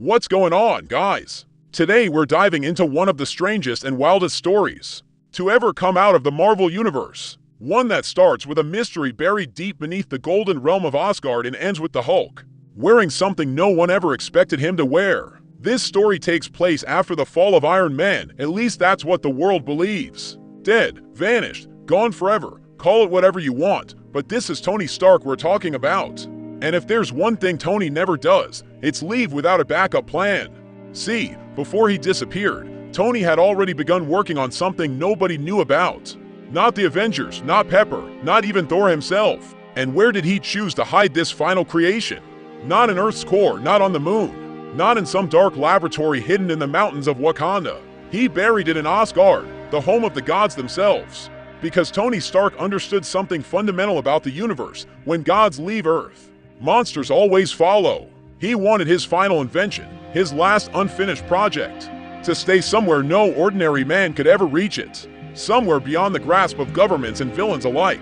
What's going on, guys? Today we're diving into one of the strangest and wildest stories to ever come out of the Marvel Universe. One that starts with a mystery buried deep beneath the golden realm of Asgard and ends with the Hulk wearing something no one ever expected him to wear. This story takes place after the fall of Iron Man, at least that's what the world believes. Dead, vanished, gone forever, call it whatever you want, but this is Tony Stark we're talking about. And if there's one thing Tony never does, it's leave without a backup plan. See, before he disappeared, Tony had already begun working on something nobody knew about. Not the Avengers, not Pepper, not even Thor himself. And where did he choose to hide this final creation? Not in Earth's core, not on the moon, not in some dark laboratory hidden in the mountains of Wakanda. He buried it in Asgard, the home of the gods themselves. Because Tony Stark understood something fundamental about the universe: when gods leave Earth, monsters always follow. He wanted his final invention, his last unfinished project, to stay somewhere no ordinary man could ever reach it. Somewhere beyond the grasp of governments and villains alike.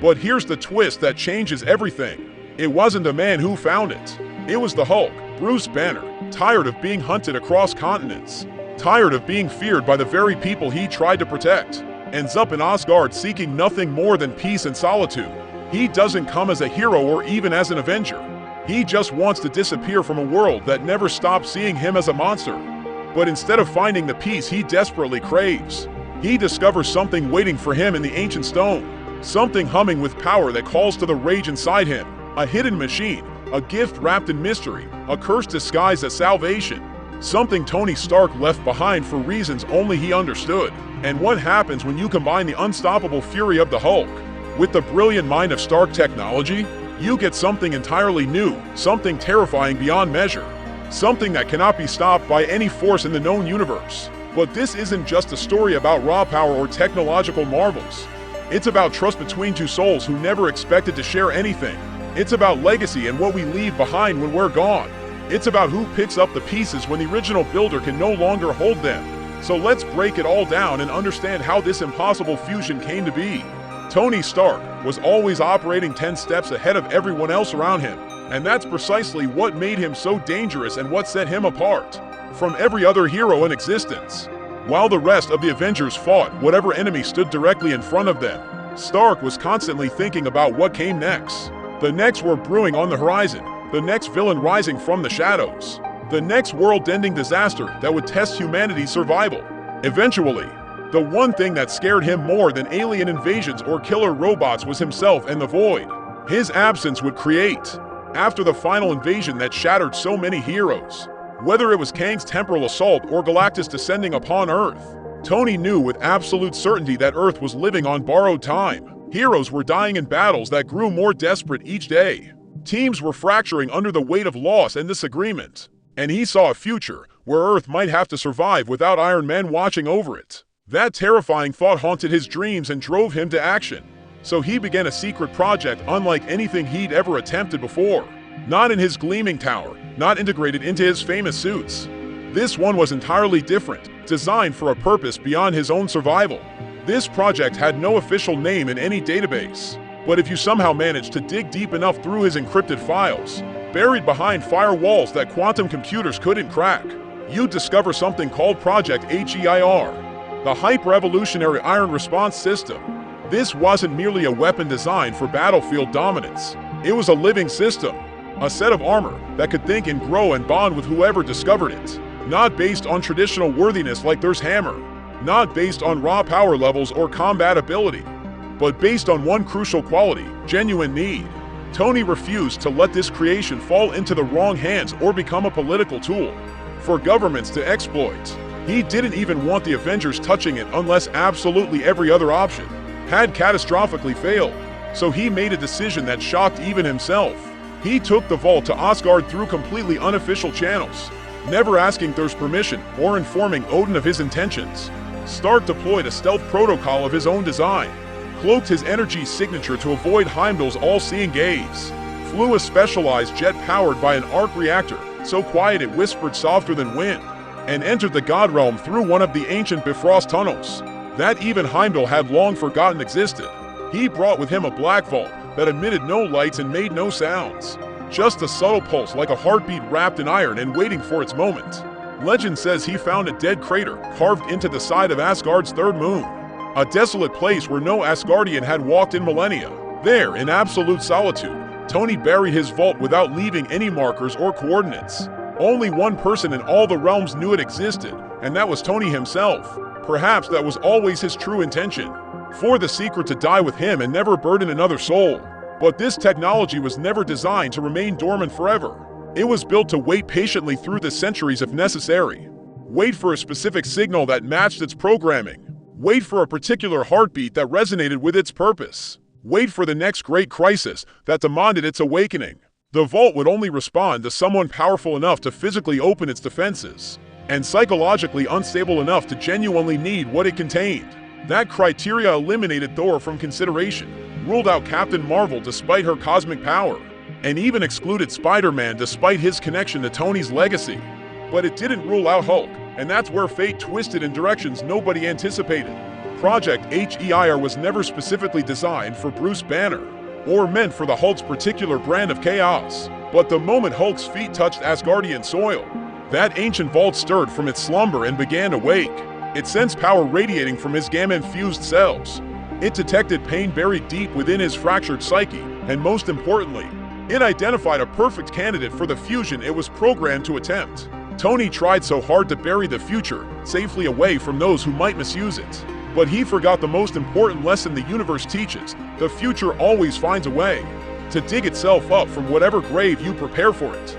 But here's the twist that changes everything. It wasn't a man who found it. It was the Hulk, Bruce Banner, tired of being hunted across continents, tired of being feared by the very people he tried to protect, ends up in Asgard seeking nothing more than peace and solitude. He doesn't come as a hero or even as an Avenger. He just wants to disappear from a world that never stopped seeing him as a monster. But instead of finding the peace he desperately craves, he discovers something waiting for him in the ancient stone. Something humming with power that calls to the rage inside him. A hidden machine, a gift wrapped in mystery, a curse disguised as salvation. Something Tony Stark left behind for reasons only he understood. And what happens when you combine the unstoppable fury of the Hulk with the brilliant mind of Stark technology? You get something entirely new, something terrifying beyond measure, something that cannot be stopped by any force in the known universe. But this isn't just a story about raw power or technological marvels. It's about trust between two souls who never expected to share anything. It's about legacy and what we leave behind when we're gone. It's about who picks up the pieces when the original builder can no longer hold them. So let's break it all down and understand how this impossible fusion came to be. Tony Stark was always operating 10 steps ahead of everyone else around him, and that's precisely what made him so dangerous and what set him apart from every other hero in existence. While the rest of the Avengers fought whatever enemy stood directly in front of them, Stark was constantly thinking about what came next. The next war brewing on the horizon, the next villain rising from the shadows, the next world-ending disaster that would test humanity's survival. Eventually, the one thing that scared him more than alien invasions or killer robots was himself and the void his absence would create. After the final invasion that shattered so many heroes, whether it was Kang's temporal assault or Galactus descending upon Earth, Tony knew with absolute certainty that Earth was living on borrowed time. Heroes were dying in battles that grew more desperate each day. Teams were fracturing under the weight of loss and disagreement. And he saw a future where Earth might have to survive without Iron Man watching over it. That terrifying thought haunted his dreams and drove him to action. So he began a secret project unlike anything he'd ever attempted before. Not in his gleaming tower, not integrated into his famous suits. This one was entirely different, designed for a purpose beyond his own survival. This project had no official name in any database. But if you somehow managed to dig deep enough through his encrypted files, buried behind firewalls that quantum computers couldn't crack, you'd discover something called Project HEIR. The Hyper-Evolutionary Iron Response System. This wasn't merely a weapon designed for battlefield dominance. It was a living system, a set of armor that could think and grow and bond with whoever discovered it. Not based on traditional worthiness like Thor's hammer, not based on raw power levels or combat ability, but based on one crucial quality: genuine need. Tony refused to let this creation fall into the wrong hands or become a political tool for governments to exploit. He didn't even want the Avengers touching it unless absolutely every other option had catastrophically failed. So he made a decision that shocked even himself. He took the vault to Asgard through completely unofficial channels, never asking Thor's permission or informing Odin of his intentions. Stark deployed a stealth protocol of his own design, cloaked his energy signature to avoid Heimdall's all-seeing gaze, flew a specialized jet powered by an arc reactor so quiet it whispered softer than wind, and entered the God Realm through one of the ancient Bifrost tunnels that even Heimdall had long forgotten existed. He brought with him a black vault that emitted no lights and made no sounds. Just a subtle pulse like a heartbeat wrapped in iron and waiting for its moment. Legend says he found a dead crater carved into the side of Asgard's third moon. A desolate place where no Asgardian had walked in millennia. There, in absolute solitude, Tony buried his vault without leaving any markers or coordinates. Only one person in all the realms knew it existed, and that was Tony himself. Perhaps that was always his true intention, for the secret to die with him and never burden another soul. But this technology was never designed to remain dormant forever. It was built to wait patiently through the centuries if necessary. Wait for a specific signal that matched its programming. Wait for a particular heartbeat that resonated with its purpose. Wait for the next great crisis that demanded its awakening. The vault would only respond to someone powerful enough to physically open its defenses, and psychologically unstable enough to genuinely need what it contained. That criteria eliminated Thor from consideration, ruled out Captain Marvel despite her cosmic power, and even excluded Spider-Man despite his connection to Tony's legacy. But it didn't rule out Hulk, and that's where fate twisted in directions nobody anticipated. Project HEIR was never specifically designed for Bruce Banner, or meant for the Hulk's particular brand of chaos. But the moment Hulk's feet touched Asgardian soil, that ancient vault stirred from its slumber and began to wake. It sensed power radiating from his gamma-infused cells. It detected pain buried deep within his fractured psyche, and most importantly, it identified a perfect candidate for the fusion it was programmed to attempt. Tony tried so hard to bury the future safely away from those who might misuse it. But he forgot the most important lesson the universe teaches: the future always finds a way to dig itself up from whatever grave you prepare for it.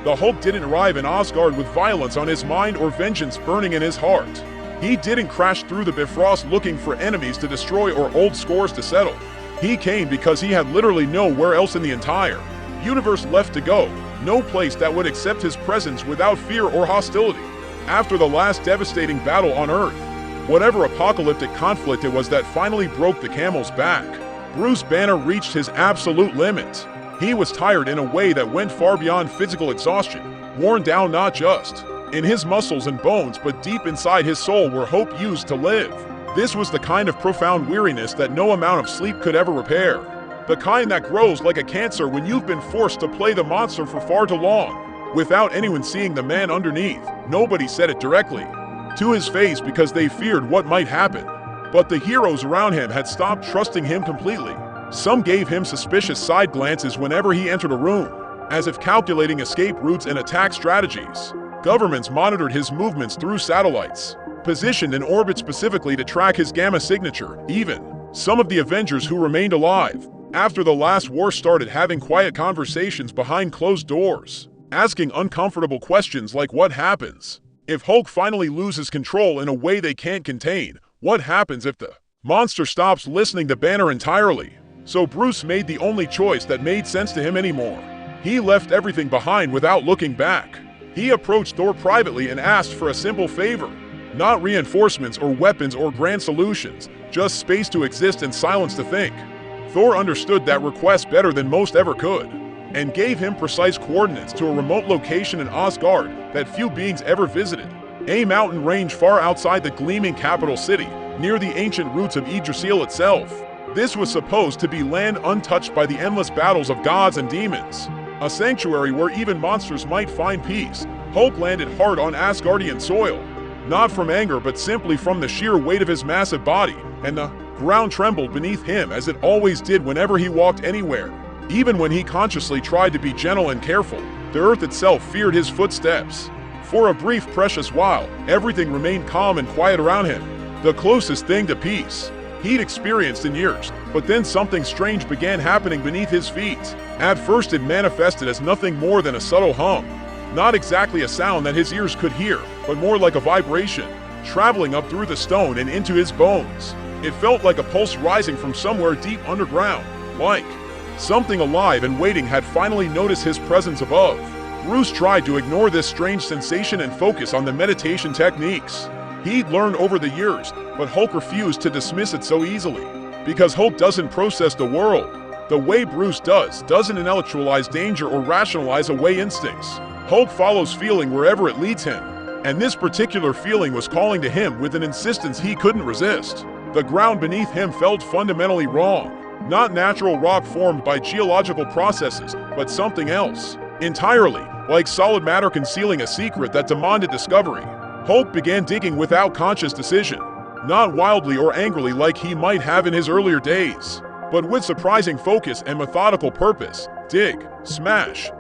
The Hulk didn't arrive in Asgard with violence on his mind or vengeance burning in his heart. He didn't crash through the Bifrost looking for enemies to destroy or old scores to settle. He came because he had literally nowhere else in the entire universe left to go, no place that would accept his presence without fear or hostility. After the last devastating battle on Earth, whatever apocalyptic conflict it was that finally broke the camel's back, Bruce Banner reached his absolute limit. He was tired in a way that went far beyond physical exhaustion, worn down not just in his muscles and bones but deep inside his soul where hope used to live. This was the kind of profound weariness that no amount of sleep could ever repair. The kind that grows like a cancer when you've been forced to play the monster for far too long, without anyone seeing the man underneath. Nobody said it directly to his face because they feared what might happen. But the heroes around him had stopped trusting him completely. Some gave him suspicious side glances whenever he entered a room, as if calculating escape routes and attack strategies. Governments monitored his movements through satellites, positioned in orbit specifically to track his gamma signature. Even some of the Avengers who remained alive after the last war started having quiet conversations behind closed doors, asking uncomfortable questions like what happens if Hulk finally loses control in a way they can't contain? What happens if the monster stops listening to Banner entirely? So Bruce made the only choice that made sense to him anymore. He left everything behind without looking back. He approached Thor privately and asked for a simple favor. Not reinforcements or weapons or grand solutions, just space to exist and silence to think. Thor understood that request better than most ever could, and gave him precise coordinates to a remote location in Asgard that few beings ever visited. A mountain range far outside the gleaming capital city, near the ancient roots of Yggdrasil itself. This was supposed to be land untouched by the endless battles of gods and demons. A sanctuary where even monsters might find peace. Hulk landed hard on Asgardian soil, not from anger but simply from the sheer weight of his massive body, and the ground trembled beneath him as it always did whenever he walked anywhere. Even when he consciously tried to be gentle and careful, the earth itself feared his footsteps. For a brief, precious while, everything remained calm and quiet around him, the closest thing to peace he'd experienced in years. But then something strange began happening beneath his feet. At first it manifested as nothing more than a subtle hum. Not exactly a sound that his ears could hear, but more like a vibration, traveling up through the stone and into his bones. It felt like a pulse rising from somewhere deep underground, like something alive and waiting had finally noticed his presence above. Bruce tried to ignore this strange sensation and focus on the meditation techniques he'd learned over the years, but Hulk refused to dismiss it so easily. Because Hulk doesn't process the world the way Bruce doesn't intellectualize danger or rationalize away instincts. Hulk follows feeling wherever it leads him, and this particular feeling was calling to him with an insistence he couldn't resist. The ground beneath him felt fundamentally wrong. Not natural rock formed by geological processes, but something else entirely, like solid matter concealing a secret that demanded discovery. Hulk began digging without conscious decision, not wildly or angrily like he might have in his earlier days, but with surprising focus and methodical purpose. Dig, smash,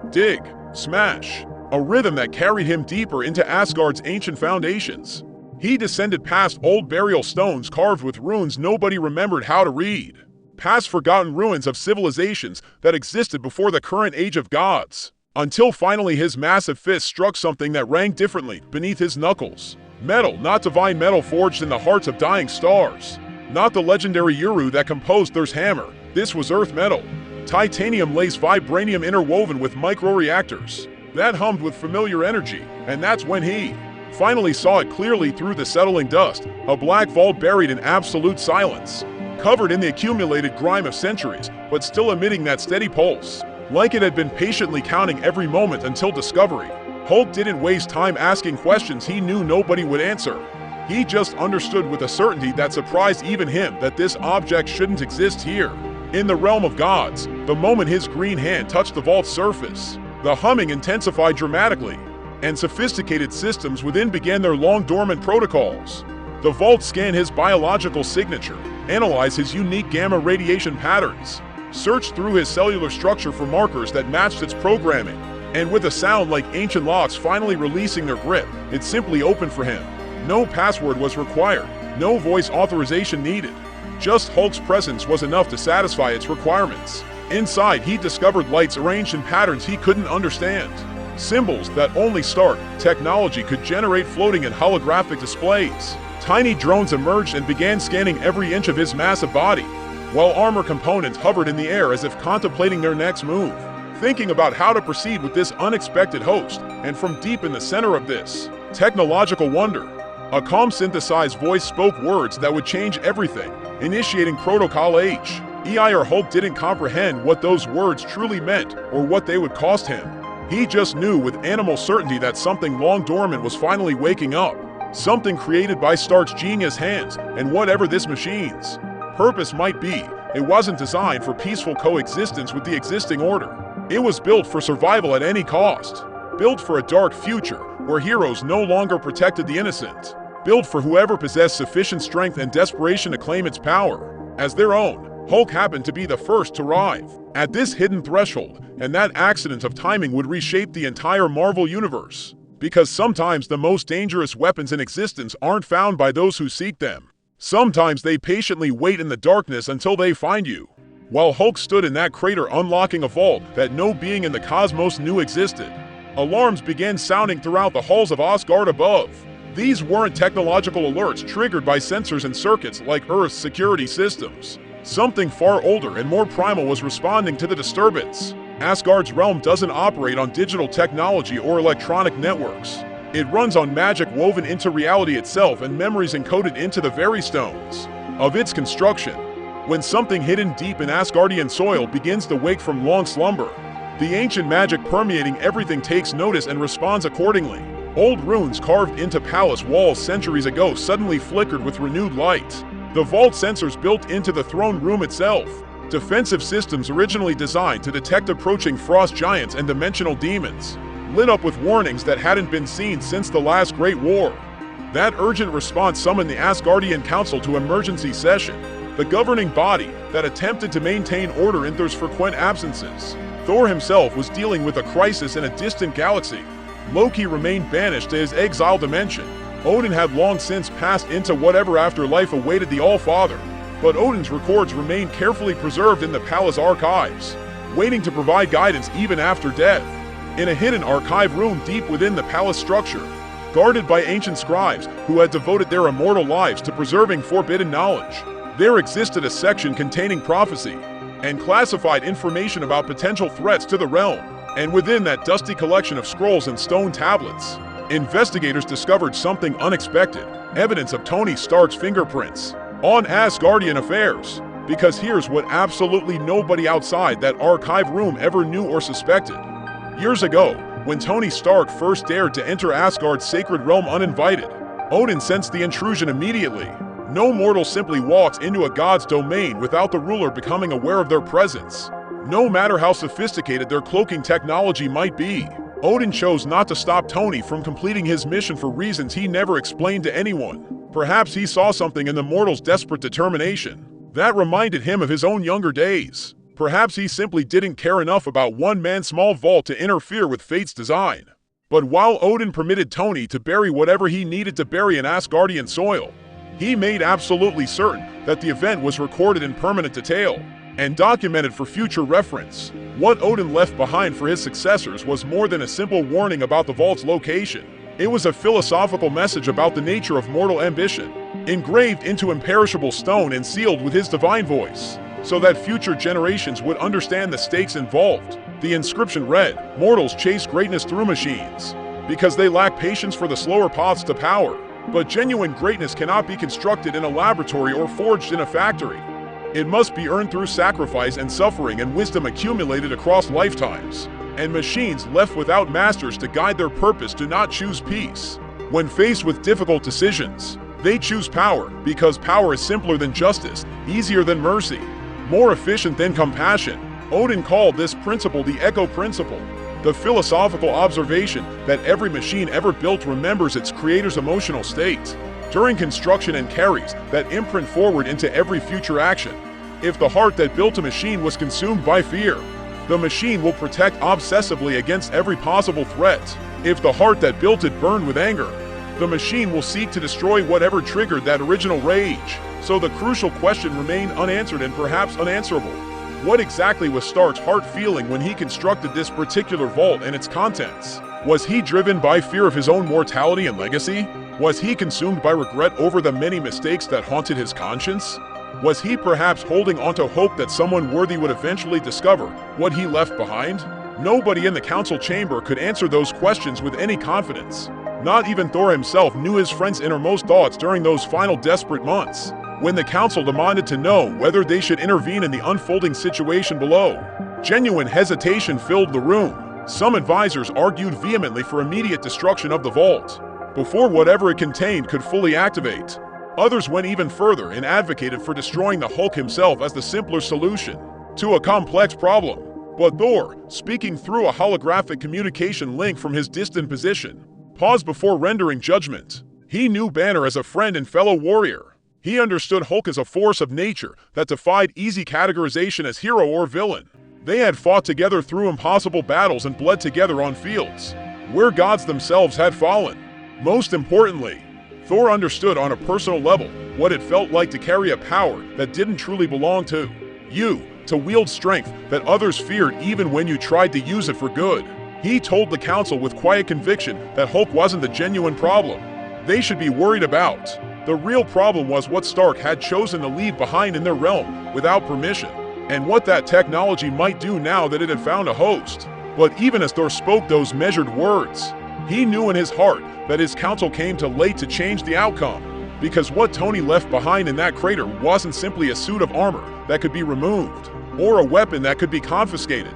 a rhythm that carried him deeper into Asgard's ancient foundations. He descended past old burial stones carved with runes nobody remembered how to read, past forgotten ruins of civilizations that existed before the current age of gods, until finally his massive fist struck something that rang differently beneath his knuckles. Metal, not divine metal forged in the hearts of dying stars. Not the legendary Uru that composed Thor's hammer. This was earth metal. Titanium lace vibranium interwoven with microreactors that hummed with familiar energy, and that's when he finally saw it clearly through the settling dust, a black vault buried in absolute silence, covered in the accumulated grime of centuries, but still emitting that steady pulse, like it had been patiently counting every moment until discovery. Hulk didn't waste time asking questions he knew nobody would answer. He just understood with a certainty that surprised even him that this object shouldn't exist here, in the realm of gods. The moment his green hand touched the vault's surface, the humming intensified dramatically, and sophisticated systems within began their long-dormant protocols. The vault scanned his biological signature, analyzed his unique gamma radiation patterns, searched through his cellular structure for markers that matched its programming, and with a sound like ancient locks finally releasing their grip, it simply opened for him. No password was required, no voice authorization needed. Just Hulk's presence was enough to satisfy its requirements. Inside, he discovered lights arranged in patterns he couldn't understand, symbols that only Stark technology could generate floating in holographic displays. Tiny drones emerged and began scanning every inch of his massive body, while armor components hovered in the air as if contemplating their next move, thinking about how to proceed with this unexpected host. And from deep in the center of this technological wonder, a calm synthesized voice spoke words that would change everything, initiating Protocol H. Or Hulk didn't comprehend what those words truly meant or what they would cost him. He just knew with animal certainty that something long dormant was finally waking up, something created by Stark's genius hands, and whatever this machine's purpose might be, it wasn't designed for peaceful coexistence with the existing order. It was built for survival at any cost, built for a dark future where heroes no longer protected the innocent, built for whoever possessed sufficient strength and desperation to claim its power as their own. Hulk happened to be the first to arrive at this hidden threshold, and that accident of timing would reshape the entire Marvel universe. Because sometimes the most dangerous weapons in existence aren't found by those who seek them. Sometimes they patiently wait in the darkness until they find you. While Hulk stood in that crater unlocking a vault that no being in the cosmos knew existed, alarms began sounding throughout the halls of Asgard above. These weren't technological alerts triggered by sensors and circuits like Earth's security systems. Something far older and more primal was responding to the disturbance. Asgard's realm doesn't operate on digital technology or electronic networks. It runs on magic woven into reality itself and memories encoded into the very stones of its construction. When something hidden deep in Asgardian soil begins to wake from long slumber, the ancient magic permeating everything takes notice and responds accordingly. Old runes carved into palace walls centuries ago suddenly flickered with renewed light. The vault sensors built into the throne room itself, defensive systems originally designed to detect approaching frost giants and dimensional demons, lit up with warnings that hadn't been seen since the last Great War. That urgent response summoned the Asgardian Council to emergency session, the governing body that attempted to maintain order in Thor's frequent absences. Thor himself was dealing with a crisis in a distant galaxy. Loki remained banished to his exile dimension. Odin had long since passed into whatever afterlife awaited the All-Father, but Odin's records remained carefully preserved in the palace archives, waiting to provide guidance even after death. In a hidden archive room deep within the palace structure, guarded by ancient scribes who had devoted their immortal lives to preserving forbidden knowledge, there existed a section containing prophecy and classified information about potential threats to the realm. And within that dusty collection of scrolls and stone tablets, investigators discovered something unexpected, evidence of Tony Stark's fingerprints on Asgardian affairs. Because here's what absolutely nobody outside that archive room ever knew or suspected. Years ago, when Tony Stark first dared to enter Asgard's sacred realm uninvited, Odin sensed the intrusion immediately. No mortal simply walks into a god's domain without the ruler becoming aware of their presence. No matter how sophisticated their cloaking technology might be, Odin chose not to stop Tony from completing his mission for reasons he never explained to anyone. Perhaps he saw something in the mortal's desperate determination that reminded him of his own younger days. Perhaps he simply didn't care enough about one man's small vault to interfere with fate's design. But while Odin permitted Tony to bury whatever he needed to bury in Asgardian soil, he made absolutely certain that the event was recorded in permanent detail and documented for future reference. What Odin left behind for his successors was more than a simple warning about the vault's location. It was a philosophical message about the nature of mortal ambition, engraved into imperishable stone and sealed with his divine voice, so that future generations would understand the stakes involved. The inscription read, "Mortals chase greatness through machines, because they lack patience for the slower paths to power. But genuine greatness cannot be constructed in a laboratory or forged in a factory. It must be earned through sacrifice and suffering and wisdom accumulated across lifetimes. And machines left without masters to guide their purpose do not choose peace. When faced with difficult decisions, they choose power, because power is simpler than justice, easier than mercy, more efficient than compassion." Odin called this principle the Echo Principle, the philosophical observation that every machine ever built remembers its creator's emotional state during construction and carries that imprint forward into every future action. If the heart that built a machine was consumed by fear, the machine will protect obsessively against every possible threat. If the heart that built it burned with anger, the machine will seek to destroy whatever triggered that original rage. So the crucial question remained unanswered and perhaps unanswerable. What exactly was Stark's heart feeling when he constructed this particular vault and its contents? Was he driven by fear of his own mortality and legacy? Was he consumed by regret over the many mistakes that haunted his conscience? Was he perhaps holding onto hope that someone worthy would eventually discover what he left behind? Nobody in the council chamber could answer those questions with any confidence. Not even Thor himself knew his friend's innermost thoughts during those final desperate months, when the council demanded to know whether they should intervene in the unfolding situation below. Genuine hesitation filled the room. Some advisors argued vehemently for immediate destruction of the vault, before whatever it contained could fully activate. Others went even further and advocated for destroying the Hulk himself as the simpler solution to a complex problem. But Thor, speaking through a holographic communication link from his distant position, paused before rendering judgment. He knew Banner as a friend and fellow warrior. He understood Hulk as a force of nature that defied easy categorization as hero or villain. They had fought together through impossible battles and bled together on fields where gods themselves had fallen. Most importantly, Thor understood on a personal level what it felt like to carry a power that didn't truly belong to you, to wield strength that others feared even when you tried to use it for good. He told the council with quiet conviction that Hulk wasn't the genuine problem they should be worried about. The real problem was what Stark had chosen to leave behind in their realm without permission, and what that technology might do now that it had found a host. But even as Thor spoke those measured words, he knew in his heart that his counsel came too late to change the outcome, because what Tony left behind in that crater wasn't simply a suit of armor that could be removed, or a weapon that could be confiscated.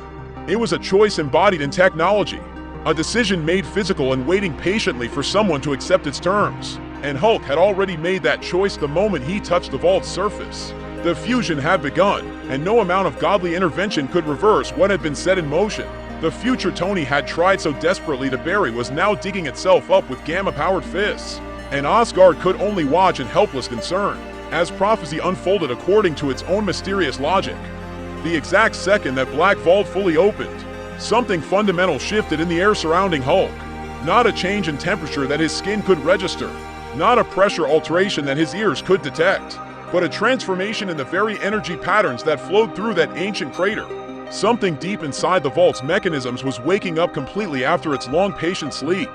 It was a choice embodied in technology, a decision made physical and waiting patiently for someone to accept its terms. And Hulk had already made that choice the moment he touched the vault's surface. The fusion had begun, and no amount of godly intervention could reverse what had been set in motion. The future Tony had tried so desperately to bury was now digging itself up with gamma-powered fists, and Asgard could only watch in helpless concern as prophecy unfolded according to its own mysterious logic. The exact second that Black Vault fully opened, something fundamental shifted in the air surrounding Hulk. Not a change in temperature that his skin could register, not a pressure alteration that his ears could detect, but a transformation in the very energy patterns that flowed through that ancient crater. Something deep inside the vault's mechanisms was waking up completely after its long patient sleep.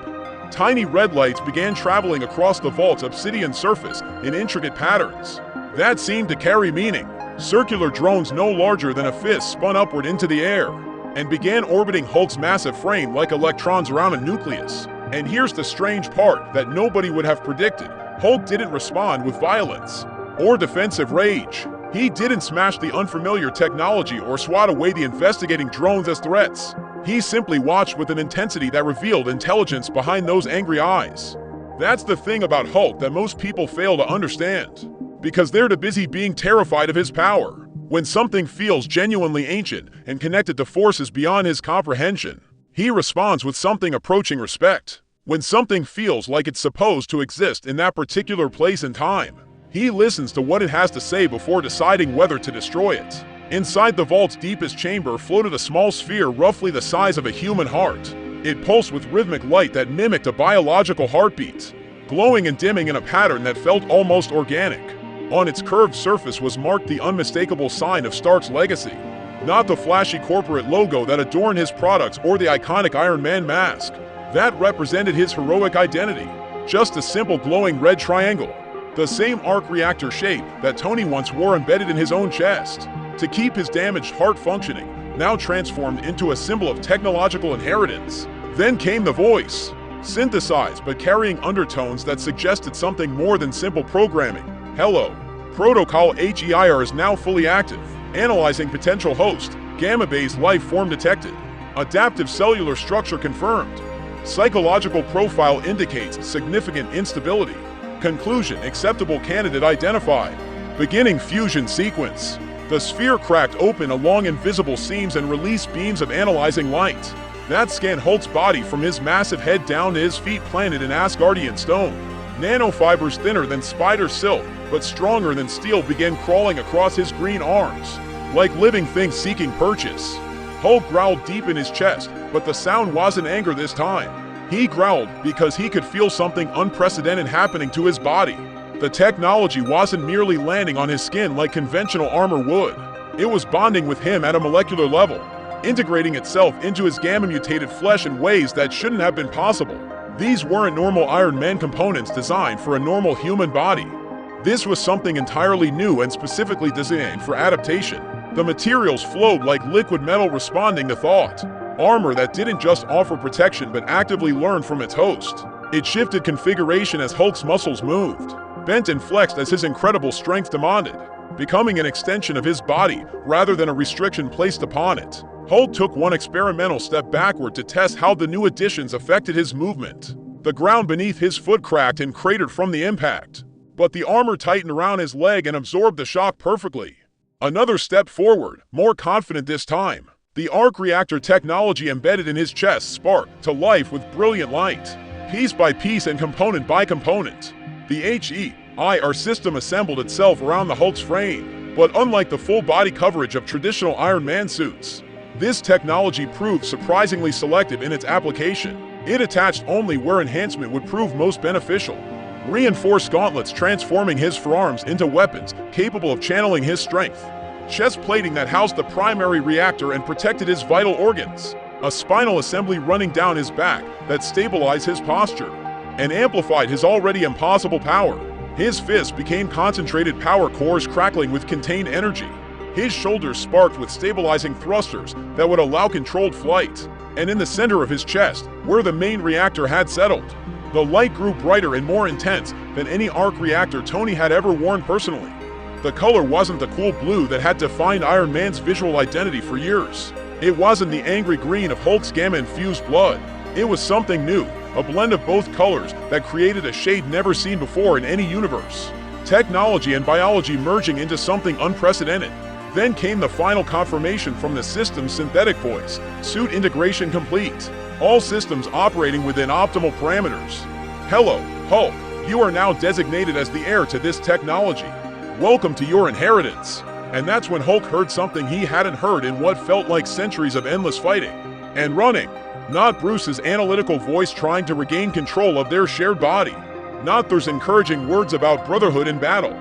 Tiny red lights began traveling across the vault's obsidian surface in intricate patterns that seemed to carry meaning. Circular drones no larger than a fist spun upward into the air and began orbiting Hulk's massive frame like electrons around a nucleus. And here's the strange part that nobody would have predicted. Hulk didn't respond with violence or defensive rage. He didn't smash the unfamiliar technology or swat away the investigating drones as threats. He simply watched with an intensity that revealed intelligence behind those angry eyes. That's the thing about Hulk that most people fail to understand. because they're too busy being terrified of his power. When something feels genuinely ancient and connected to forces beyond his comprehension, he responds with something approaching respect. When something feels like it's supposed to exist in that particular place and time, he listens to what it has to say before deciding whether to destroy it. Inside the vault's deepest chamber floated a small sphere roughly the size of a human heart. It pulsed with rhythmic light that mimicked a biological heartbeat, glowing and dimming in a pattern that felt almost organic. On its curved surface was marked the unmistakable sign of Stark's legacy, not the flashy corporate logo that adorned his products or the iconic Iron Man mask that represented his heroic identity. Just a simple glowing red triangle, the same arc reactor shape that Tony once wore embedded in his own chest to keep his damaged heart functioning, now transformed into a symbol of technological inheritance. Then came the voice, synthesized but carrying undertones that suggested something more than simple programming. Hello. Protocol HEIR is now fully active, analyzing potential host, gamma-based life form detected. Adaptive cellular structure confirmed. Psychological profile indicates significant instability. Conclusion, acceptable candidate identified. Beginning fusion sequence. The sphere cracked open along invisible seams and released beams of analyzing light that scanned Hulk's body from his massive head down to his feet planted in Asgardian stone. Nanofibers thinner than spider silk, but stronger than steel began crawling across his green arms, like living things seeking purchase. Hulk growled deep in his chest, but the sound wasn't anger this time. He growled because he could feel something unprecedented happening to his body. The technology wasn't merely landing on his skin like conventional armor would. It was bonding with him at a molecular level, integrating itself into his gamma-mutated flesh in ways that shouldn't have been possible. These weren't normal Iron Man components designed for a normal human body. This was something entirely new and specifically designed for adaptation. The materials flowed like liquid metal responding to thought. Armor that didn't just offer protection but actively learned from its host. It shifted configuration as Hulk's muscles moved, bent and flexed as his incredible strength demanded, becoming an extension of his body rather than a restriction placed upon it. Hulk took one experimental step backward to test how the new additions affected his movement. The ground beneath his foot cracked and cratered from the impact, but the armor tightened around his leg and absorbed the shock perfectly. Another step forward, more confident this time. The arc reactor technology embedded in his chest sparked to life with brilliant light. Piece by piece and component by component, the HEIR system assembled itself around the Hulk's frame. But unlike the full body coverage of traditional Iron Man suits, this technology proved surprisingly selective in its application. It attached only where enhancement would prove most beneficial. Reinforced gauntlets transforming his forearms into weapons capable of channeling his strength. Chest plating that housed the primary reactor and protected his vital organs. A spinal assembly running down his back that stabilized his posture and amplified his already impossible power. His fists became concentrated power cores crackling with contained energy. His shoulders sparked with stabilizing thrusters that would allow controlled flight. And in the center of his chest, where the main reactor had settled, the light grew brighter and more intense than any arc reactor Tony had ever worn personally. The color wasn't the cool blue that had defined Iron Man's visual identity for years. It wasn't the angry green of Hulk's gamma-infused blood. It was something new, a blend of both colors that created a shade never seen before in any universe. Technology and biology merging into something unprecedented. Then came the final confirmation from the system's synthetic voice, suit integration complete. All systems operating within optimal parameters. Hello, Hulk. You are now designated as the heir to this technology. Welcome to your inheritance. And that's when Hulk heard something he hadn't heard in what felt like centuries of endless fighting and running. Not Bruce's analytical voice trying to regain control of their shared body. Not Thor's encouraging words about brotherhood in battle.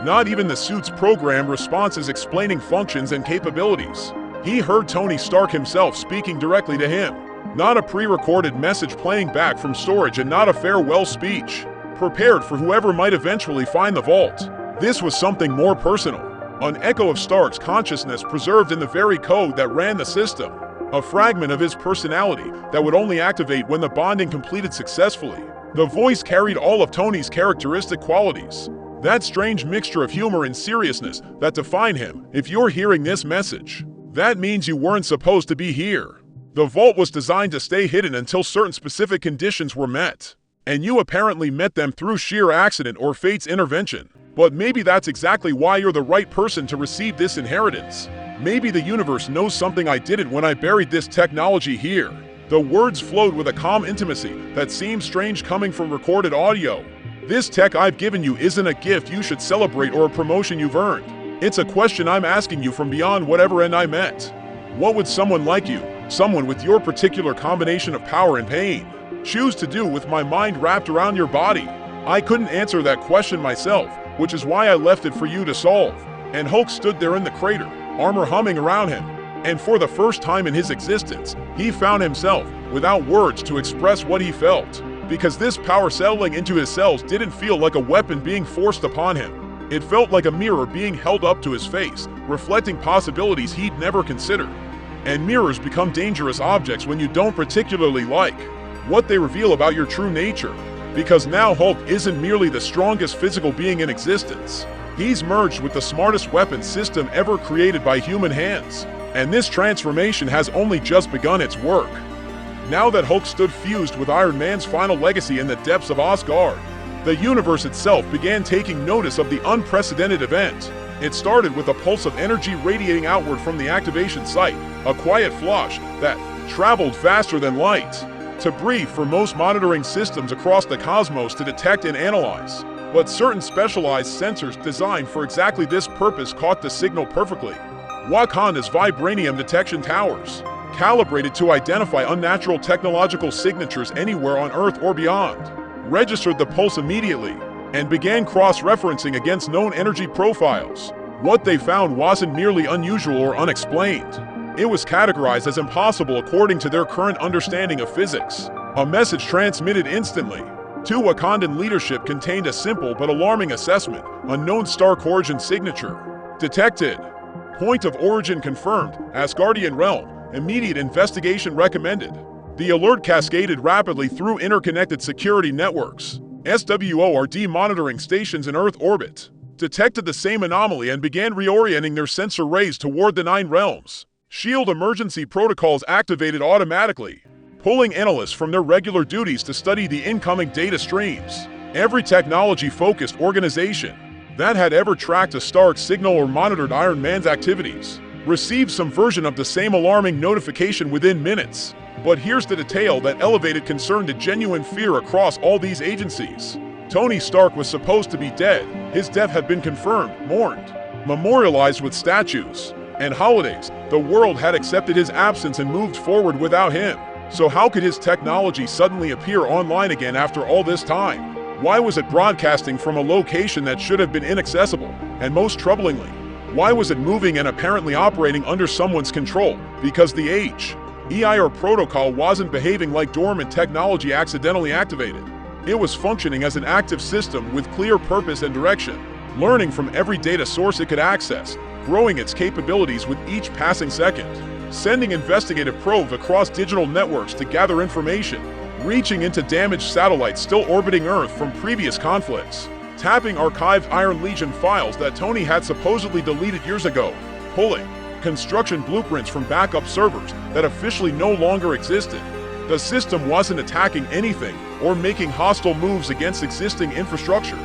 Not even the suit's programmed responses explaining functions and capabilities. He heard Tony Stark himself speaking directly to him. Not a pre-recorded message playing back from storage and not a farewell speech, prepared for whoever might eventually find the vault. This was something more personal. An echo of Stark's consciousness preserved in the very code that ran the system. A fragment of his personality that would only activate when the bonding completed successfully. The voice carried all of Tony's characteristic qualities. That strange mixture of humor and seriousness that define him. If you're hearing this message, that means you weren't supposed to be here. The vault was designed to stay hidden until certain specific conditions were met. And you apparently met them through sheer accident or fate's intervention. But maybe that's exactly why you're the right person to receive this inheritance. Maybe the universe knows something I didn't when I buried this technology here. The words flowed with a calm intimacy that seemed strange coming from recorded audio. This tech I've given you isn't a gift you should celebrate or a promotion you've earned. It's a question I'm asking you from beyond whatever end I met. What would someone like you, someone with your particular combination of power and pain, choose to do with my mind wrapped around your body? I couldn't answer that question myself, which is why I left it for you to solve. And Hulk stood there in the crater, armor humming around him. And for the first time in his existence, he found himself without words to express what he felt. Because this power settling into his cells didn't feel like a weapon being forced upon him. It felt like a mirror being held up to his face, reflecting possibilities he'd never considered. And mirrors become dangerous objects when you don't particularly like what they reveal about your true nature. Because now Hulk isn't merely the strongest physical being in existence. He's merged with the smartest weapon system ever created by human hands. And this transformation has only just begun its work. Now that Hulk stood fused with Iron Man's final legacy in the depths of Asgard, the universe itself began taking notice of the unprecedented event. It started with a pulse of energy radiating outward from the activation site, a quiet flash that traveled faster than light, to brief for most monitoring systems across the cosmos to detect and analyze. But certain specialized sensors designed for exactly this purpose caught the signal perfectly. Wakanda's vibranium detection towers, calibrated to identify unnatural technological signatures anywhere on Earth or beyond, registered the pulse immediately and began cross-referencing against known energy profiles. What they found wasn't merely unusual or unexplained. It was categorized as impossible according to their current understanding of physics. A message transmitted instantly to Wakandan leadership contained a simple but alarming assessment: unknown Stark origin signature detected. Point of origin confirmed, Asgardian realm, immediate investigation recommended. The alert cascaded rapidly through interconnected security networks. SWORD monitoring stations in Earth orbit detected the same anomaly and began reorienting their sensor rays toward the 9 realms. Shield emergency protocols activated automatically, pulling analysts from their regular duties to study the incoming data streams. Every technology-focused organization that had ever tracked a Stark signal or monitored Iron Man's activities received some version of the same alarming notification within minutes. But here's the detail that elevated concern to genuine fear across all these agencies. Tony Stark was supposed to be dead. His death had been confirmed, mourned, memorialized with statues and holidays. The world had accepted his absence and moved forward without him. So how could his technology suddenly appear online again after all this time? Why was it broadcasting from a location that should have been inaccessible? And most troublingly, why was it moving and apparently operating under someone's control? Because the EIR protocol wasn't behaving like dormant technology accidentally activated. It was functioning as an active system with clear purpose and direction, learning from every data source it could access, growing its capabilities with each passing second, sending investigative probes across digital networks to gather information, reaching into damaged satellites still orbiting Earth from previous conflicts, tapping archived Iron Legion files that Tony had supposedly deleted years ago, pulling construction blueprints from backup servers that officially no longer existed. The system wasn't attacking anything or making hostile moves against existing infrastructure.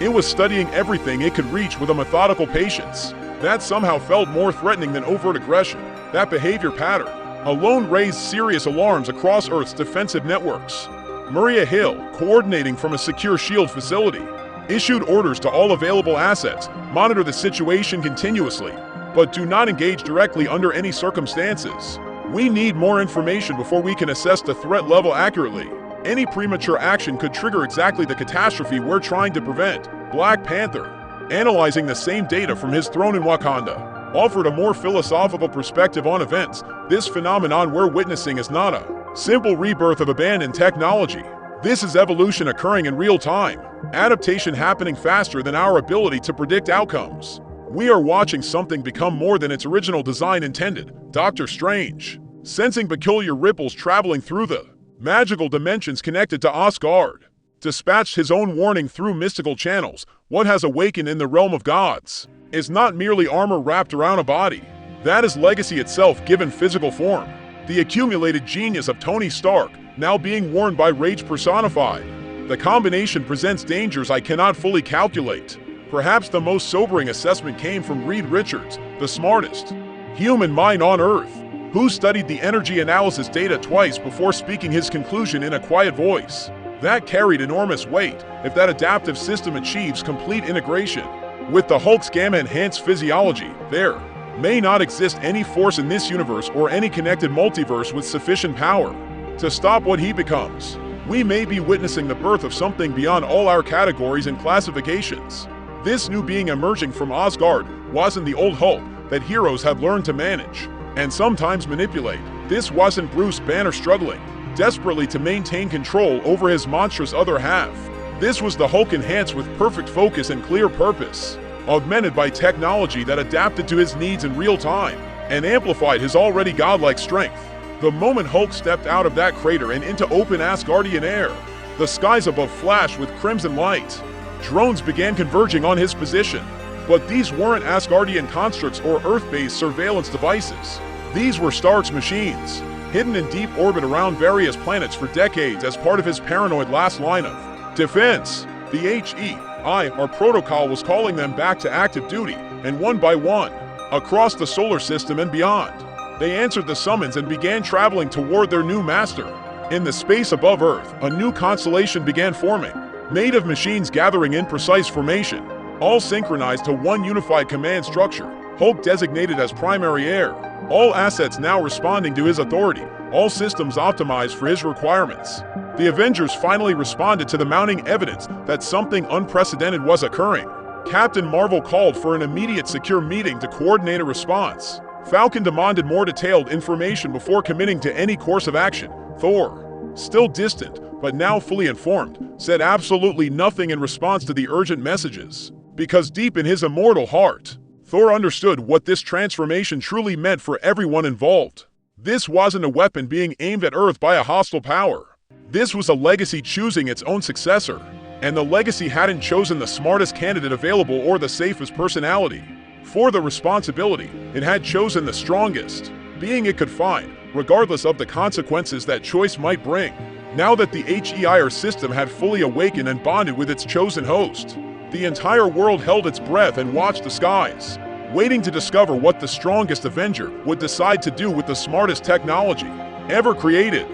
It was studying everything it could reach with a methodical patience that somehow felt more threatening than overt aggression. That behavior pattern alone raised serious alarms across Earth's defensive networks. Maria Hill, coordinating from a secure shield facility, issued orders to all available assets: monitor the situation continuously, but do not engage directly under any circumstances. We need more information before we can assess the threat level accurately. Any premature action could trigger exactly the catastrophe we're trying to prevent. Black Panther, analyzing the same data from his throne in Wakanda, offered a more philosophical perspective on events. This phenomenon we're witnessing is not a simple rebirth of abandoned technology. This is evolution occurring in real time, adaptation happening faster than our ability to predict outcomes. We are watching something become more than its original design intended. Doctor Strange, sensing peculiar ripples traveling through the magical dimensions connected to Asgard, dispatched his own warning through mystical channels. What has awakened in the realm of gods is not merely armor wrapped around a body. That is legacy itself given physical form. The accumulated genius of Tony Stark, now being worn by rage personified. The combination presents dangers I cannot fully calculate. Perhaps the most sobering assessment came from Reed Richards, the smartest human mind on Earth, who studied the energy analysis data twice before speaking his conclusion in a quiet voice. That carried enormous weight if that adaptive system achieves complete integration with the Hulk's gamma-enhanced physiology. There may not exist any force in this universe or any connected multiverse with sufficient power to stop what he becomes. We may be witnessing the birth of something beyond all our categories and classifications. This new being emerging from Asgard wasn't the old Hulk that heroes have learned to manage and sometimes manipulate. This wasn't Bruce Banner struggling desperately to maintain control over his monstrous other half. This was the Hulk enhanced with perfect focus and clear purpose, augmented by technology that adapted to his needs in real time and amplified his already godlike strength. The moment Hulk stepped out of that crater and into open Asgardian air, the skies above flashed with crimson light. Drones began converging on his position, but these weren't Asgardian constructs or Earth-based surveillance devices. These were Stark's machines, hidden in deep orbit around various planets for decades as part of his paranoid last line of defense. The HEI, or protocol, was calling them back to active duty, and one by one, across the solar system and beyond, they answered the summons and began traveling toward their new master. In the space above Earth, a new constellation began forming, made of machines gathering in precise formation, all synchronized to one unified command structure. Hulk designated as primary heir, all assets now responding to his authority, all systems optimized for his requirements. The Avengers finally responded to the mounting evidence that something unprecedented was occurring. Captain Marvel called for an immediate secure meeting to coordinate a response. Falcon demanded more detailed information before committing to any course of action. Thor, still distant, but now fully informed, said absolutely nothing in response to the urgent messages. Because deep in his immortal heart, Thor understood what this transformation truly meant for everyone involved. This wasn't a weapon being aimed at Earth by a hostile power. This was a legacy choosing its own successor. And the legacy hadn't chosen the smartest candidate available or the safest personality. For the responsibility, it had chosen the strongest being it could find, regardless of the consequences that choice might bring. Now that the HEIR system had fully awakened and bonded with its chosen host, the entire world held its breath and watched the skies, waiting to discover what the strongest Avenger would decide to do with the smartest technology ever created.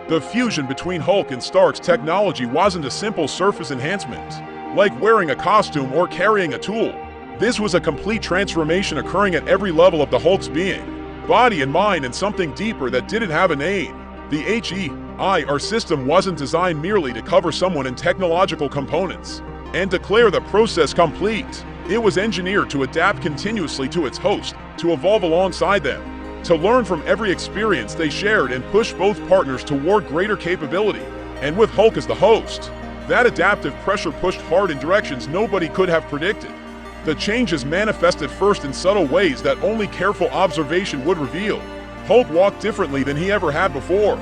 The fusion between Hulk and Stark's technology wasn't a simple surface enhancement, like wearing a costume or carrying a tool. This was a complete transformation occurring at every level of the Hulk's being, body and mind, and something deeper that didn't have a name. The HEIR system wasn't designed merely to cover someone in technological components and declare the process complete. It was engineered to adapt continuously to its host, to evolve alongside them, to learn from every experience they shared and push both partners toward greater capability. And with Hulk as the host, that adaptive pressure pushed hard in directions nobody could have predicted. The changes manifested first in subtle ways that only careful observation would reveal. Hulk walked differently than he ever had before.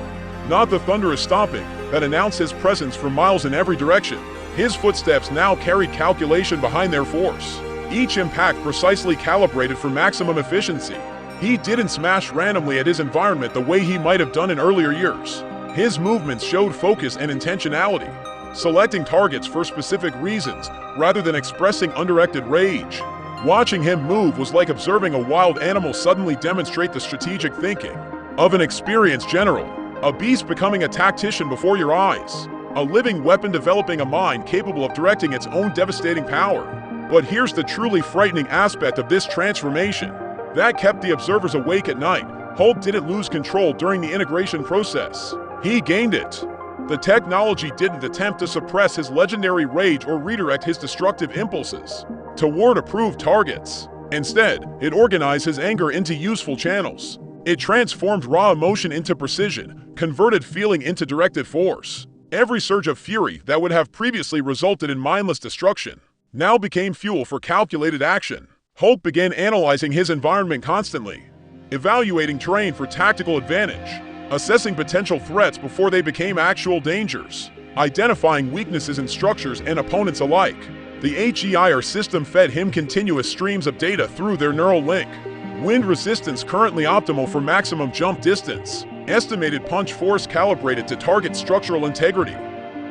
Not the thunderous stomping that announced his presence for miles in every direction. His footsteps now carried calculation behind their force, each impact precisely calibrated for maximum efficiency. He didn't smash randomly at his environment the way he might have done in earlier years. His movements showed focus and intentionality, selecting targets for specific reasons rather than expressing undirected rage. Watching him move was like observing a wild animal suddenly demonstrate the strategic thinking of an experienced general, a beast becoming a tactician before your eyes, a living weapon developing a mind capable of directing its own devastating power. But here's the truly frightening aspect of this transformation that kept the observers awake at night. Hulk didn't lose control during the integration process. He gained it. The technology didn't attempt to suppress his legendary rage or redirect his destructive impulses toward approved targets. Instead, it organized his anger into useful channels. It transformed raw emotion into precision, converted feeling into directed force. Every surge of fury that would have previously resulted in mindless destruction now became fuel for calculated action. Hulk began analyzing his environment constantly, evaluating terrain for tactical advantage, assessing potential threats before they became actual dangers, identifying weaknesses in structures and opponents alike. The HEIR system fed him continuous streams of data through their neural link. Wind resistance currently optimal for maximum jump distance. Estimated punch force calibrated to target structural integrity.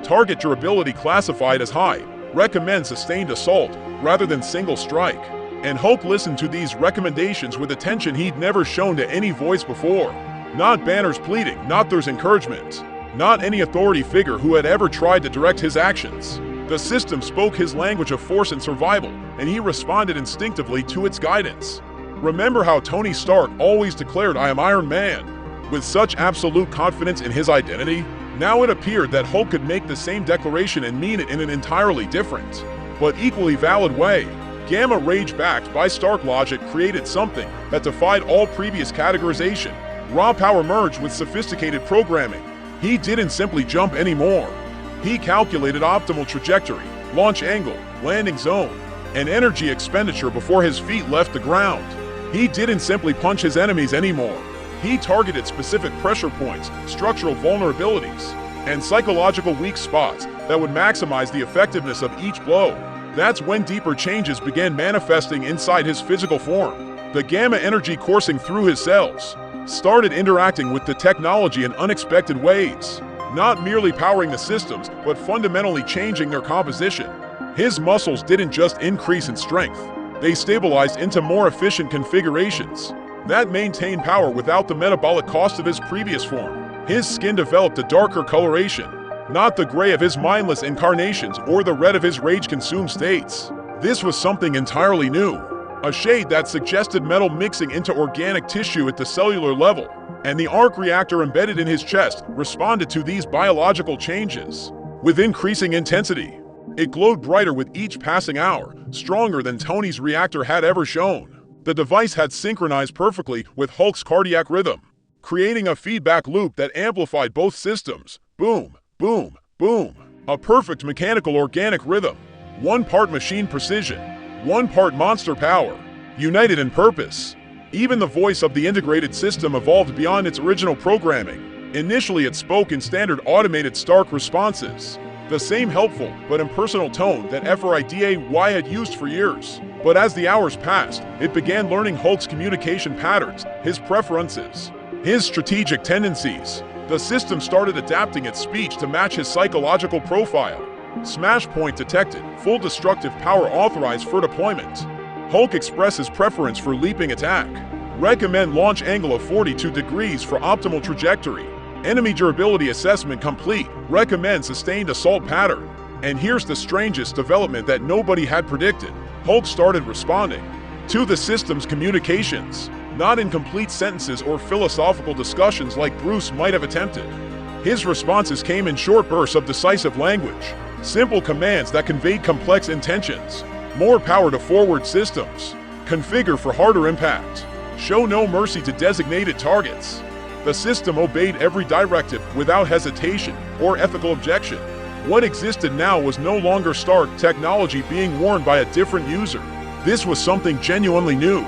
Target durability classified as high. Recommend sustained assault rather than single strike. And Hulk listened to these recommendations with attention he'd never shown to any voice before. Not Banner's pleading, not Thor's encouragement, not any authority figure who had ever tried to direct his actions. The system spoke his language of force and survival, and he responded instinctively to its guidance. Remember how Tony Stark always declared, "I am Iron Man," with such absolute confidence in his identity? Now it appeared that Hulk could make the same declaration and mean it in an entirely different, but equally valid way. Gamma rage backed by Stark logic created something that defied all previous categorization. Raw power merged with sophisticated programming. He didn't simply jump anymore. He calculated optimal trajectory, launch angle, landing zone, and energy expenditure before his feet left the ground. He didn't simply punch his enemies anymore. He targeted specific pressure points, structural vulnerabilities, and psychological weak spots that would maximize the effectiveness of each blow. That's when deeper changes began manifesting inside his physical form. The gamma energy coursing through his cells started interacting with the technology in unexpected ways, not merely powering the systems, but fundamentally changing their composition. His muscles didn't just increase in strength, they stabilized into more efficient configurations that maintained power without the metabolic cost of his previous form. His skin developed a darker coloration, not the gray of his mindless incarnations or the red of his rage-consumed states. This was something entirely new, a shade that suggested metal mixing into organic tissue at the cellular level, and the arc reactor embedded in his chest responded to these biological changes with increasing intensity. It glowed brighter with each passing hour, stronger than Tony's reactor had ever shown. The device had synchronized perfectly with Hulk's cardiac rhythm, creating a feedback loop that amplified both systems. Boom, boom, boom. A perfect mechanical organic rhythm. One part machine precision, one part monster power, united in purpose. Even the voice of the integrated system evolved beyond its original programming. Initially, it spoke in standard automated Stark responses, the same helpful but impersonal tone that FRIDAY had used for years. But as the hours passed, it began learning Hulk's communication patterns, his preferences, his strategic tendencies. The system started adapting its speech to match his psychological profile. Smash point detected, full destructive power authorized for deployment. Hulk expresses preference for leaping attack. Recommend launch angle of 42 degrees for optimal trajectory. Enemy durability assessment complete. Recommend sustained assault pattern. And here's the strangest development that nobody had predicted. Hulk started responding to the system's communications, not in complete sentences or philosophical discussions like Bruce might have attempted. His responses came in short bursts of decisive language, simple commands that conveyed complex intentions. More power to forward systems. Configure for harder impact. Show no mercy to designated targets. The system obeyed every directive without hesitation or ethical objection. What existed now was no longer Stark technology being worn by a different user. This was something genuinely new,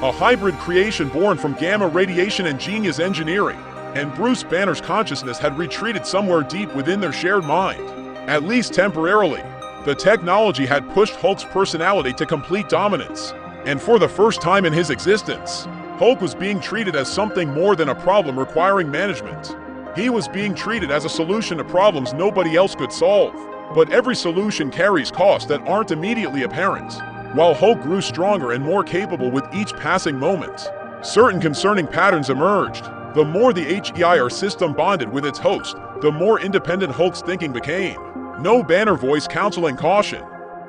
a hybrid creation born from gamma radiation and genius engineering. And Bruce Banner's consciousness had retreated somewhere deep within their shared mind, at least temporarily. The technology had pushed Hulk's personality to complete dominance, and for the first time in his existence, Hulk was being treated as something more than a problem requiring management. He was being treated as a solution to problems nobody else could solve. But every solution carries costs that aren't immediately apparent. While Hulk grew stronger and more capable with each passing moment, certain concerning patterns emerged. The more the HEIR system bonded with its host, the more independent Hulk's thinking became. No Banner voice counseling caution.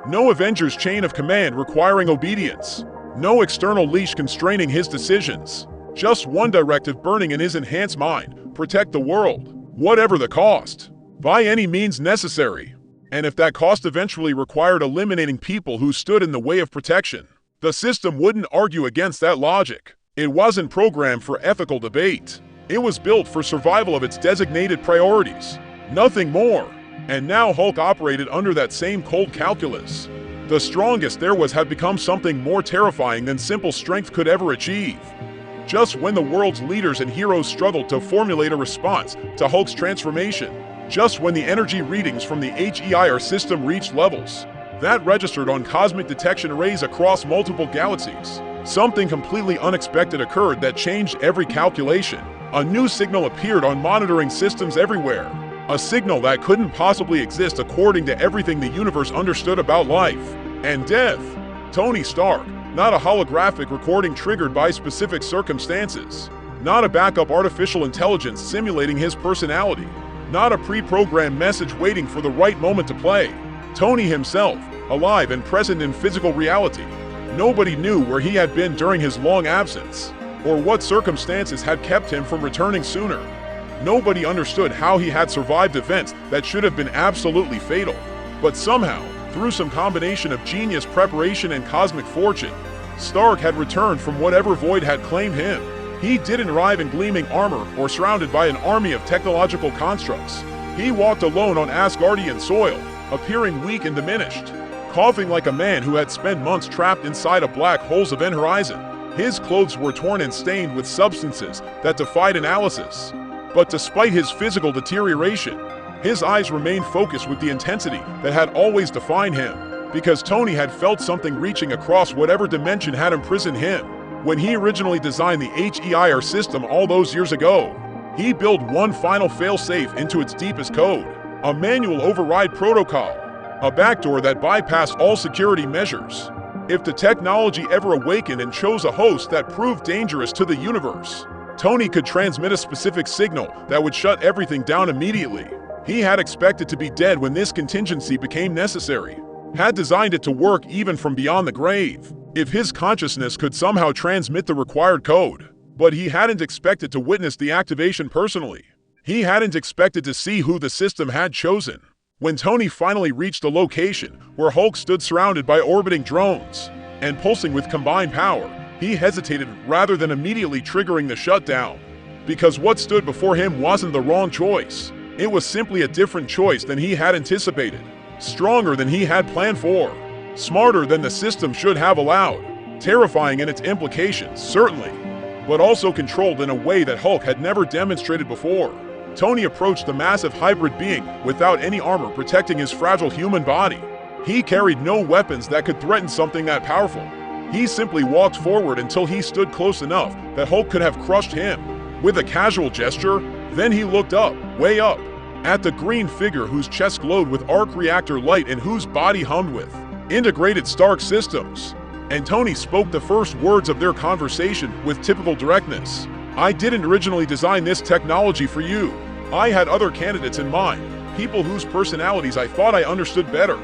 No Avengers chain of command requiring obedience. No external leash constraining his decisions. Just one directive burning in his enhanced mind: protect the world, whatever the cost, by any means necessary. And if that cost eventually required eliminating people who stood in the way of protection, the system wouldn't argue against that logic. It wasn't programmed for ethical debate. It was built for survival of its designated priorities. Nothing more. And now Hulk operated under that same cold calculus. The strongest there was had become something more terrifying than simple strength could ever achieve. Just when the world's leaders and heroes struggled to formulate a response to Hulk's transformation, just when the energy readings from the HEIR system reached levels that registered on cosmic detection arrays across multiple galaxies, something completely unexpected occurred that changed every calculation. A new signal appeared on monitoring systems everywhere. A signal that couldn't possibly exist according to everything the universe understood about life and death. Tony Stark, not a holographic recording triggered by specific circumstances. Not a backup artificial intelligence simulating his personality. Not a pre-programmed message waiting for the right moment to play. Tony himself, alive and present in physical reality. Nobody knew where he had been during his long absence, or what circumstances had kept him from returning sooner. Nobody understood how he had survived events that should have been absolutely fatal. But somehow, through some combination of genius preparation and cosmic fortune, Stark had returned from whatever void had claimed him. He didn't arrive in gleaming armor or surrounded by an army of technological constructs. He walked alone on Asgardian soil, appearing weak and diminished, coughing like a man who had spent months trapped inside a black hole's event horizon. His clothes were torn and stained with substances that defied analysis. But despite his physical deterioration, his eyes remained focused with the intensity that had always defined him, because Tony had felt something reaching across whatever dimension had imprisoned him. When he originally designed the HEIR system all those years ago, he built one final failsafe into its deepest code, a manual override protocol, a backdoor that bypassed all security measures. If the technology ever awakened and chose a host that proved dangerous to the universe, Tony could transmit a specific signal that would shut everything down immediately. He had expected to be dead when this contingency became necessary, had designed it to work even from beyond the grave, if his consciousness could somehow transmit the required code. But he hadn't expected to witness the activation personally. He hadn't expected to see who the system had chosen. When Tony finally reached the location where Hulk stood surrounded by orbiting drones and pulsing with combined power, he hesitated rather than immediately triggering the shutdown. Because what stood before him wasn't the wrong choice. It was simply a different choice than he had anticipated. Stronger than he had planned for. Smarter than the system should have allowed. Terrifying in its implications, certainly. But also controlled in a way that Hulk had never demonstrated before. Tony approached the massive hybrid being without any armor protecting his fragile human body. He carried no weapons that could threaten something that powerful. He simply walked forward until he stood close enough that Hulk could have crushed him. With a casual gesture, then he looked up, way up, at the green figure whose chest glowed with arc reactor light and whose body hummed with integrated Stark systems. And Tony spoke the first words of their conversation with typical directness. I didn't originally design this technology for you. I had other candidates in mind, people whose personalities I thought I understood better.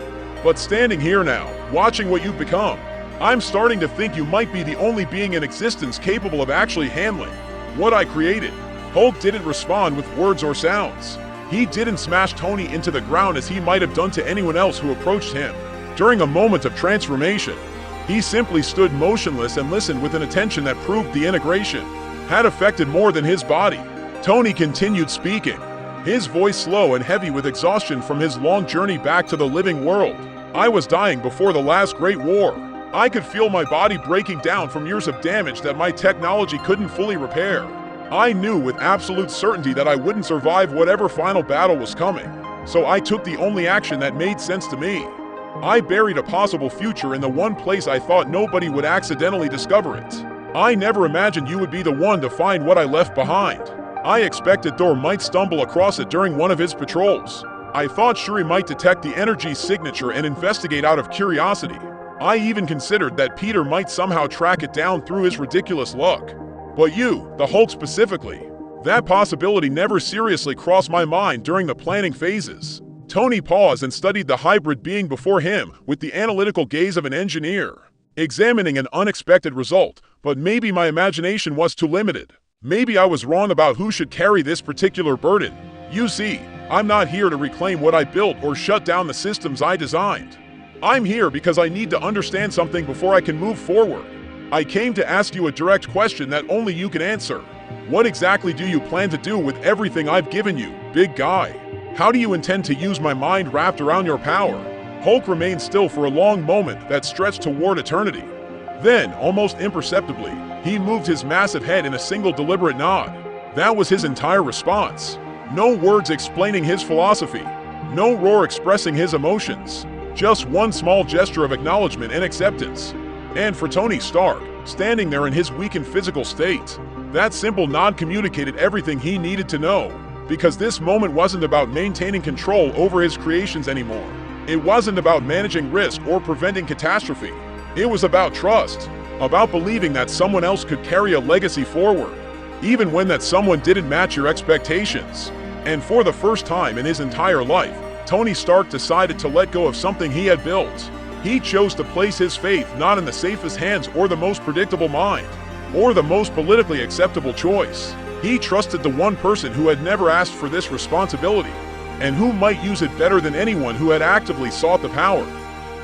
But standing here now, watching what you've become, I'm starting to think you might be the only being in existence capable of actually handling what I created. Hulk didn't respond with words or sounds. He didn't smash Tony into the ground as he might have done to anyone else who approached him. During a moment of transformation, he simply stood motionless and listened with an attention that proved the integration had affected more than his body. Tony continued speaking, his voice slow and heavy with exhaustion from his long journey back to the living world. I was dying before the last great war. I could feel my body breaking down from years of damage that my technology couldn't fully repair. I knew with absolute certainty that I wouldn't survive whatever final battle was coming, so I took the only action that made sense to me. I buried a possible future in the one place I thought nobody would accidentally discover it. I never imagined you would be the one to find what I left behind. I expected Thor might stumble across it during one of his patrols. I thought Shuri might detect the energy signature and investigate out of curiosity. I even considered that Peter might somehow track it down through his ridiculous luck. But you, the Hulk specifically, that possibility never seriously crossed my mind during the planning phases. Tony paused and studied the hybrid being before him with the analytical gaze of an engineer, examining an unexpected result. But maybe my imagination was too limited. Maybe I was wrong about who should carry this particular burden. You see, I'm not here to reclaim what I built or shut down the systems I designed. I'm here because I need to understand something before I can move forward. I came to ask you a direct question that only you can answer. What exactly do you plan to do with everything I've given you, big guy? How do you intend to use my mind wrapped around your power? Hulk remained still for a long moment that stretched toward eternity. Then, almost imperceptibly, he moved his massive head in a single deliberate nod. That was his entire response. No words explaining his philosophy. No roar expressing his emotions. Just one small gesture of acknowledgement and acceptance. And for Tony Stark, standing there in his weakened physical state, that simple nod communicated everything he needed to know. Because this moment wasn't about maintaining control over his creations anymore. It wasn't about managing risk or preventing catastrophe. It was about trust, about believing that someone else could carry a legacy forward, even when that someone didn't match your expectations. And for the first time in his entire life, Tony Stark decided to let go of something he had built. He chose to place his faith not in the safest hands or the most predictable mind, or the most politically acceptable choice. He trusted the one person who had never asked for this responsibility, and who might use it better than anyone who had actively sought the power.